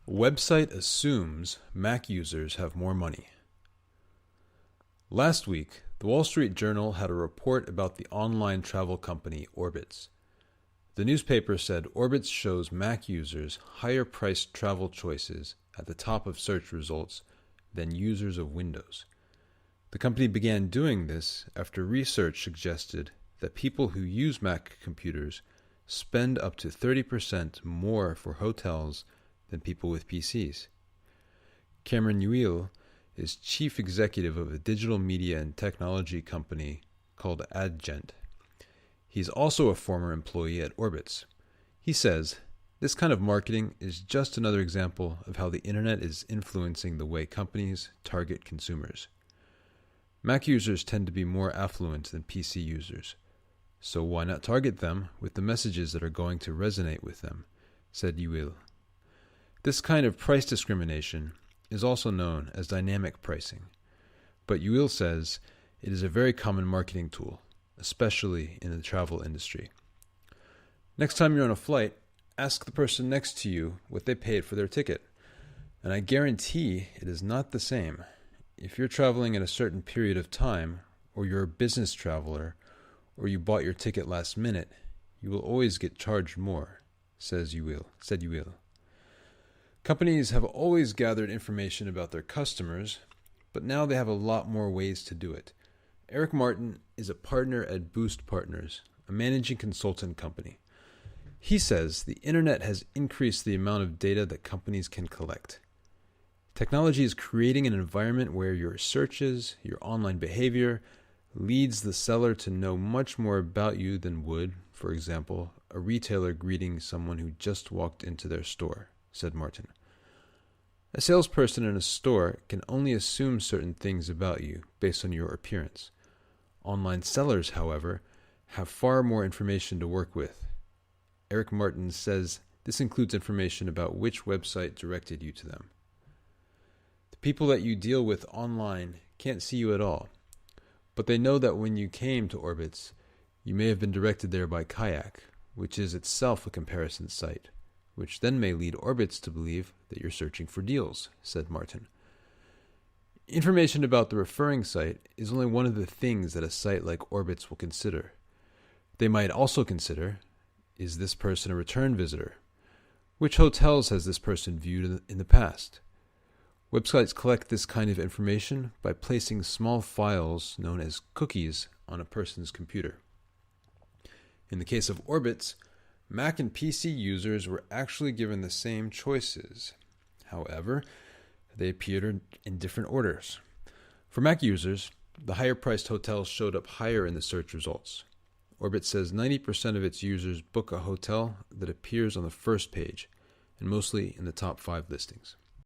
Website assumes Mac users have more money. Last week, the Wall Street Journal had a report about the online travel company Orbitz. The newspaper said Orbitz shows Mac users higher-priced travel choices at the top of search results than users of Windows. The company began doing this after research suggested that people who use Mac computers spend up to 30% more for hotels than people with PCs. Cameron Uil is chief executive of a digital media and technology company called Adgent. He's also a former employee at Orbitz. He says, "This kind of marketing is just another example of how the internet is influencing the way companies target consumers. Mac users tend to be more affluent than PC users, so why not target them with the messages that are going to resonate with them," said Uil. This kind of price discrimination is also known as dynamic pricing, but Uil says it is a very common marketing tool, especially in the travel industry. Next time you're on a flight, ask the person next to you what they paid for their ticket, and I guarantee it is not the same. If you're traveling in a certain period of time, or you're a business traveler, or you bought your ticket last minute, you will always get charged more, said Uil. Companies have always gathered information about their customers, but now they have a lot more ways to do it. Eric Martin is a partner at Boost Partners, a managing consultant company. He says the internet has increased the amount of data that companies can collect. Technology is creating an environment where your searches, your online behavior, leads the seller to know much more about you than would, for example, a retailer greeting someone who just walked into their store, said Martin. A salesperson in a store can only assume certain things about you based on your appearance. Online sellers, however, have far more information to work with. Eric Martin says this includes information about which website directed you to them. The people that you deal with online can't see you at all, but they know that when you came to Orbitz, you may have been directed there by Kayak, which is itself a comparison site, which then may lead Orbitz to believe that you're searching for deals, said Martin. Information about the referring site is only one of the things that a site like Orbitz will consider. They might also consider, is this person a return visitor? Which hotels has this person viewed in the past? Websites collect this kind of information by placing small files known as cookies on a person's computer. In the case of Orbitz, Mac and PC users were actually given the same choices. However, they appeared in different orders. For Mac users, the higher-priced hotels showed up higher in the search results. Orbitz says 90% of its users book a hotel that appears on the first page, and mostly in the top 5 listings.